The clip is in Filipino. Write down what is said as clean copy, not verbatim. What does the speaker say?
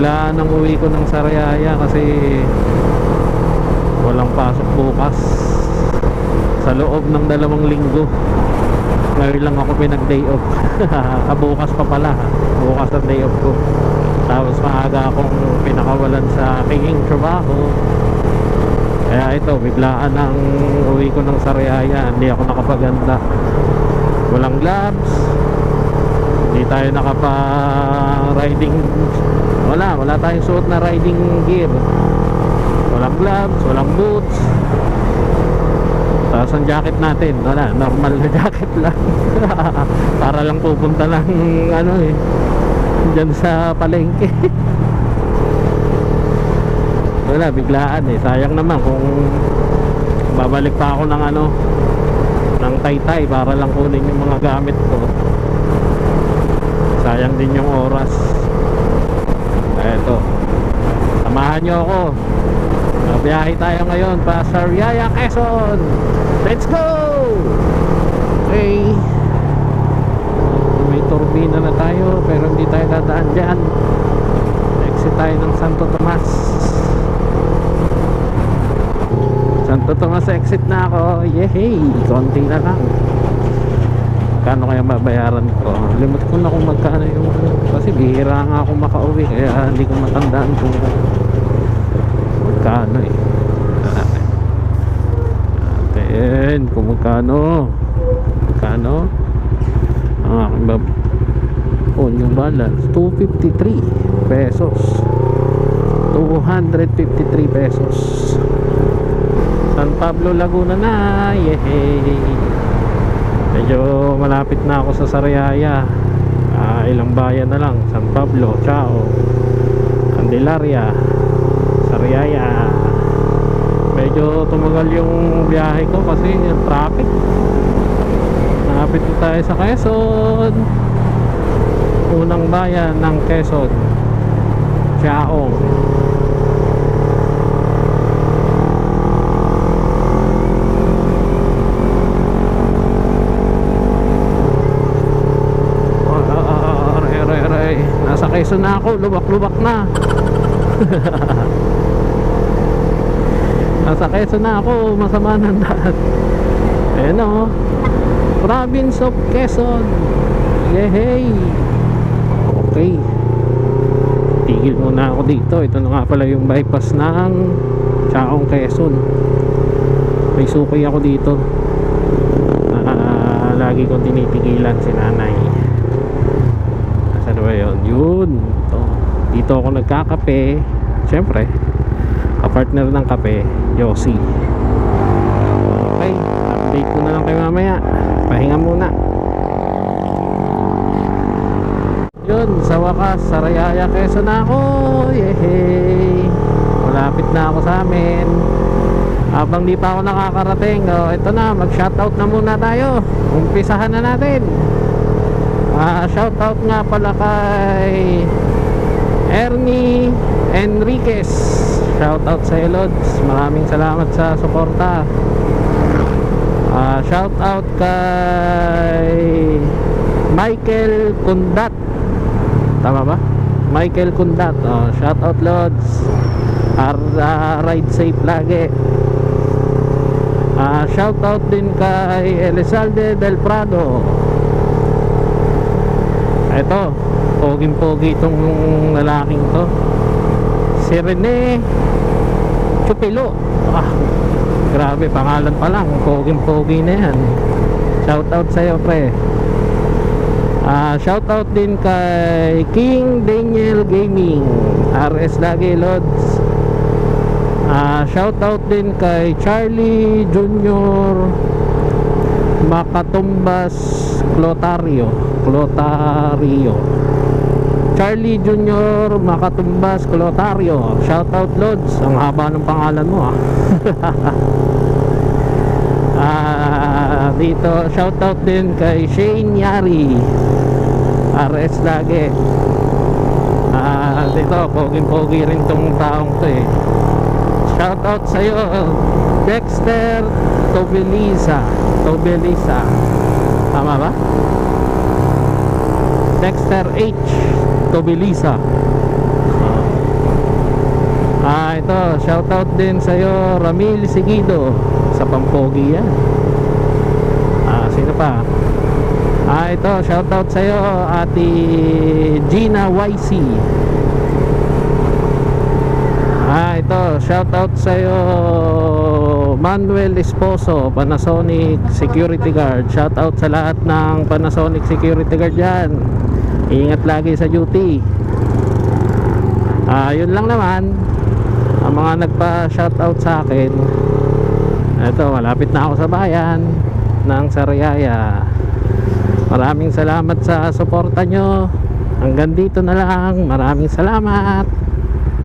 biglaan ang uwi ko ng Sariaya kasi walang pasok bukas sa loob ng 2 linggo. Ngayon lang ako pinag day off. Bukas pa pala, bukas ang day off ko. Tapos maaga akong pinakawalan sa aking trabaho. Kaya ito, biglaan ang uwi ko ng Sariaya. Hindi ako nakapaganda. Walang gloves, hindi tayo nakapa-riding. Wala tayong suot na riding gear. Walang gloves, walang boots. Tapos ang jacket natin, wala, normal na jacket lang. Para lang pupunta ng dyan sa palengke. Wala, biglaan eh. Sayang naman kung babalik pa ako ng ng Taytay para lang kunin yung mga gamit ko. Sayang din yung oras. Eto, samahan nyo ako. Biyahe tayo ngayon pa Sariaya, Quezon. Let's go! Okay, may turbina na tayo pero hindi tayo dadaan dyan. Exit tayo ng Santo Tomas. Santo Tomas exit na ako. Yehey, konti na lang. Kano kaya babayaran ko? Limot ko na kung magkano yung, kasi bihira nga ako makauwi kaya hindi ko matandaan kung magkano eh. Natin kung magkano ang aking yung balance 253 pesos, 253 pesos. San Pablo, Laguna na. Yehey, medyo malapit na ako sa Sariaya. Ilang bayan na lang. San Pablo, Chao, Candelaria, Sariaya. Medyo tumagal yung biyahe ko kasi yung traffic. Malapit na tayo sa Quezon. Unang bayan ng Quezon, Chaong. Nasa Quezon na ako, lubak-lubak na. Nasa Quezon na ako, masama ng daan. Ayan o, Province of Quezon. Yehey. Okay, tigil muna ako dito. Ito na nga pala yung bypass ng Chaong, Quezon. May suki ako dito. Lagi kong tinitigilan si nanay. Saan ba yun? Yun. Dito ako nagkakape. Siyempre, kapartner ng kape, Yossi. Okay, update ko na lang kayo mamaya. Pahinga muna. Yun, sa wakas, Sariaya, Quezon na ako. Yehey, malapit na ako sa amin. Habang di pa ako nakakarating, ito na, mag shoutout na muna tayo. Umpisahan na natin. Shoutout nga pala kay Ernie Enriquez. Shoutout sa Lods, maraming salamat sa suporta. Shoutout kay Michael Kundat. Tama ba? Michael Kundat. Shoutout Lods. Ride safe lagi. Shoutout din kay Elizalde Del Prado. Ito, poging-pogi itong lalaking to, si Rene Chupilo. Grabe, pangalan pa lang, poging-pogi na yan. Shoutout sa'yo, pre. Shoutout din kay King Daniel Gaming, RS lagi, Lods. Shoutout din kay Charlie Junior Macatumbas Clotario. Charlie Junior Macatumbas Clotario. Shoutout Lods, ang haba ng pangalan mo dito shoutout din kay Shane Yari, RS lagi. Dito poging-pogi rin tong taong to eh. Shoutout sa'yo Dexter Tobelisa. Tama ba? Dexter H. Tobelisa. shoutout din sa'yo, Ramil Seguido. Sa Pampogi yan. Sino pa? Ito, shoutout sa'yo, Ate Gina YC. Ito, shoutout sa'yo, Manuel Esposo, Panasonic Security Guard. Shoutout sa lahat ng Panasonic Security Guard dyan. Ingat lagi sa duty. Yun lang naman ang mga nagpa-shoutout sa akin. Ito, malapit na ako sa bayan ng Sariaya. Maraming salamat sa suporta nyo. Hanggang dito na lang. Maraming salamat.